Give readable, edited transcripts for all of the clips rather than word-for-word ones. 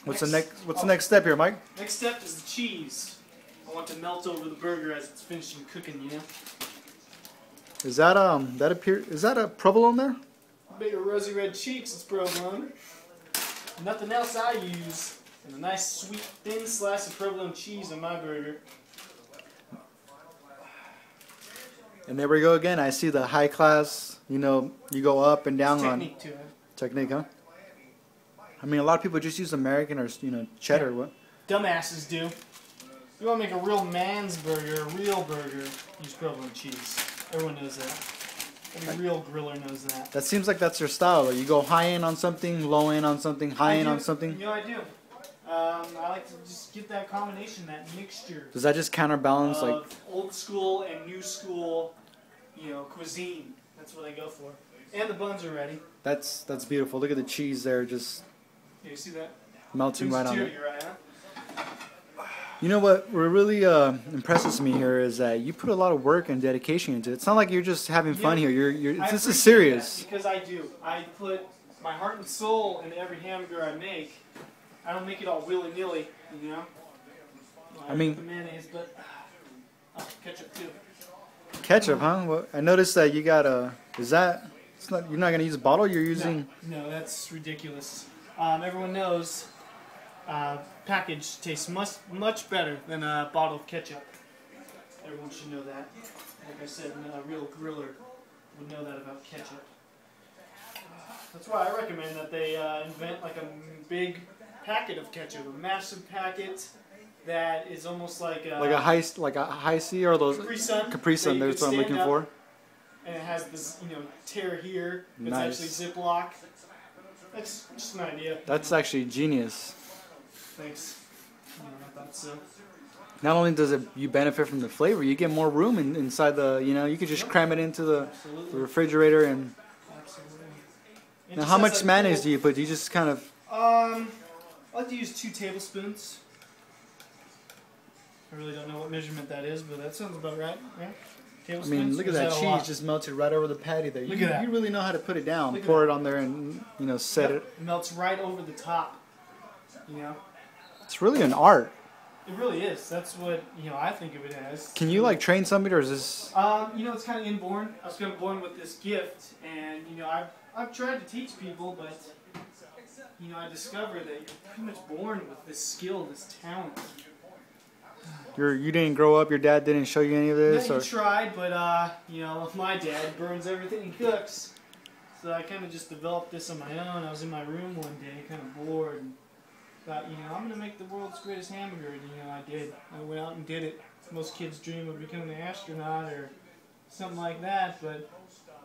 What's the next step here, Mike? Next step is the cheese. I want to melt over the burger as it's finishing cooking, you know? Is that is that a provolone there? Bigger rosy red cheeks, it's provolone. Nothing else I use. And a nice sweet thin slice of provolone cheese on my burger. And there we go again. I see the high class, you know, you go up and down on Technique to it. technique, huh? I mean, a lot of people just use American or, you know, cheddar. Yeah. What? Dumbasses do. You want to make a real man's burger, a real burger, use provolone cheese. Everyone knows that. Every real griller knows that. That seems like that's your style. You go high end on something, low end on something, high end on something. You know, I do. I like to just get that combination, that mixture. Does that just counterbalance of like old school and new school, you know, cuisine? That's what I go for. And the buns are ready. That's beautiful. Look at the cheese there, just Yeah, you see that? melting right on it. You're right, huh? You know what really impresses me here is that you put a lot of work and dedication into it. It's not like you're just having fun here. This is serious. Because I do. I put my heart and soul into every hamburger I make. I don't make it all willy-nilly, you know? I mean, the mayonnaise, but ketchup too. Ketchup, huh? Well, I noticed that you got a. Is that? It's not. You're not gonna use a bottle. You're using. No, that's ridiculous. Everyone knows package tastes much better than a bottle of ketchup. Everyone should know that. Like I said, a real griller would know that about ketchup. That's why I recommend that they invent like a big packet of ketchup, a massive packet that is almost like a high C or those Capri Sun. That's what I'm looking for. And it has this, you know, tear here. It's Nice. actually Ziploc. That's just an idea. That's actually genius. Thanks. I thought so. Not only does you benefit from the flavor, you get more room inside the. You know, you could just cram it into the refrigerator and. Absolutely. Now, how much mayonnaise do you put? Do you just kind of? I like to use 2 tablespoons. I really don't know what measurement that is, but that sounds about right. Yeah? I mean, look at that cheese just melted right over the patty there. Look at that. You really know how to put it down. Look at Pour that. it on there and, you know, set it. It melts right over the top. You know? It's really an art. It really is. That's what, you know, I think of it as. Can you, like, train somebody, or is this... You know, it's kind of inborn. I was kind of born with this gift, and, you know, I've tried to teach people, but, you know, I discovered that you're pretty much born with this skill, this talent. You didn't grow up, your dad didn't show you any of this? Yeah, or? he tried, but, you know, my dad burns everything he cooks. So I kind of just developed this on my own. I was in my room one day, kind of bored, and thought, you know, I'm going to make the world's greatest hamburger. And, you know, I did. I went out and did it. Most kids dream of becoming an astronaut or something like that, but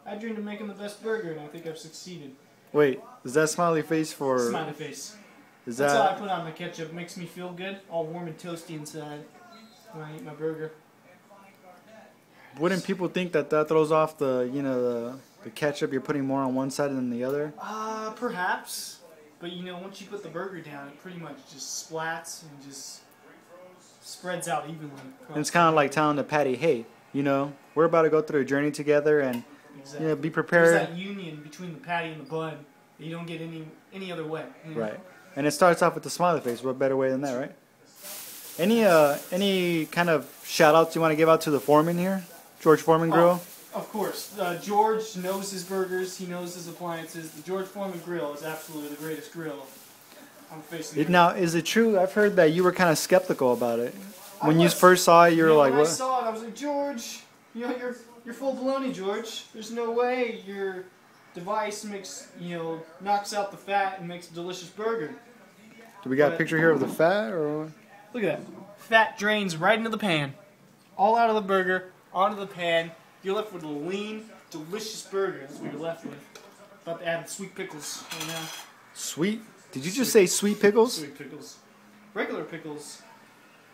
I dreamed of making the best burger, and I think I've succeeded. Wait, is that smiley face for... Smiley face. Is That's all I that... put on my ketchup. It makes me feel good, all warm and toasty inside when I eat my burger. Wouldn't people think that throws off the, you know, the ketchup you're putting more on one side than the other? Perhaps. But, you know, once you put the burger down, it pretty much just splats and just spreads out evenly. And it's kind of like telling the patty, hey, you know, we're about to go through a journey together, and Exactly. you know, be prepared. There's that union between the patty and the bun that you don't get any other way. You know? Right. And it starts off with the smiley face. What better way than that, right? Any kind of shout outs you want to give out to the foreman here? George Foreman Grill? Of course. George knows his burgers. He knows his appliances. The George Foreman Grill is absolutely the greatest grill on the face of the earth. Now, is it true? I've heard that you were kind of skeptical about it. When you first saw it, you were like, when what? I saw it, I was like, George, you know, you're full baloney, George. There's no way your device knocks out the fat and makes a delicious burger. Do we got a picture here of the fat, or what? Look at that. Fat drains right into the pan. All out of the burger, onto the pan. You're left with a lean, delicious burger. That's what you're left with. About to add sweet pickles right now. Sweet? Did you just say sweet pickles? Sweet pickles. Regular pickles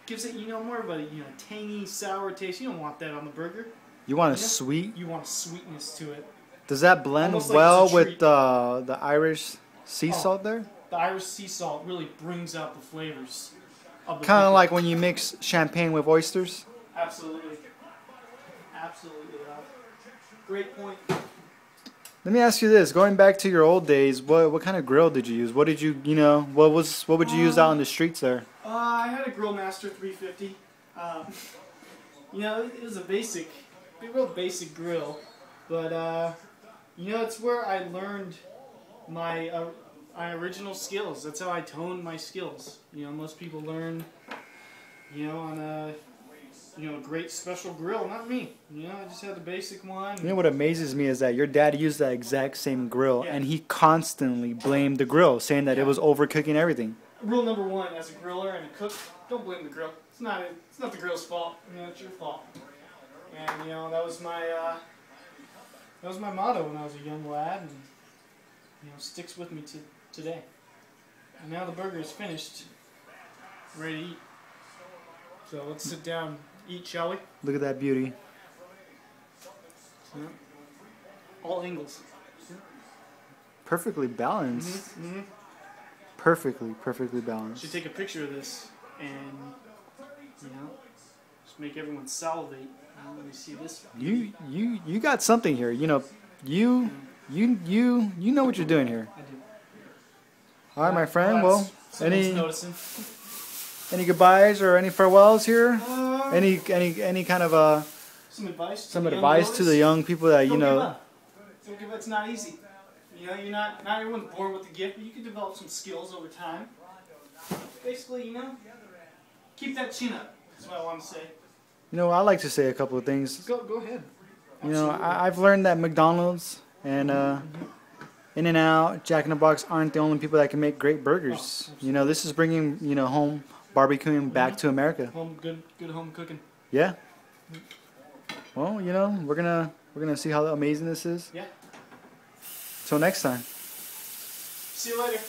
gives it, more of a, tangy, sour taste. You don't want that on the burger. You want a sweet? You want a sweetness to it. Does that blend Almost like well it's a with treat. the Irish sea salt there? The Irish sea salt really brings out the flavors of the Kind of pickle. like when you mix champagne with oysters? Absolutely. Absolutely. Great point. Let me ask you this: going back to your old days, what kind of grill did you use? What did you what would you use out on the streets there? I had a Grillmaster 350. It was a real basic grill, but it's where I learned my original skills. That's how I toned my skills. Most people learn, on a great special grill. Not me. I just had the basic one. You know what amazes me is that your dad used that exact same grill, Yeah. and he constantly blamed the grill, saying that it was overcooking everything. Rule number one, as a griller and a cook, don't blame the grill. It's not the grill's fault. It's your fault. And that was my motto when I was a young lad, and sticks with me to today. And now the burger is finished, ready to eat. So let's sit down, eat, shall we? Look at that beauty. Yeah. All angles. Perfectly balanced. Mm-hmm. Perfectly balanced. Should take a picture of this and just make everyone salivate. Let me see this. You got something here. You know what you're doing here. I do. All right, my friend. Well, Someone's noticing. any goodbyes or any farewells here? Any kind of some advice. Some advice to the young people that Don't give up. Don't give up. It's not easy. You're not everyone's born with the gift, but you can develop some skills over time. Basically, keep that chin up. That's what I want to say. I like to say a couple of things. Go ahead. I've learned that McDonald's and In-N-Out, Jack in the Box aren't the only people that can make great burgers. This is bringing home barbecuing back to America. Good home cooking. Yeah. Well, we're gonna see how amazing this is. Yeah. Till next time. See you later.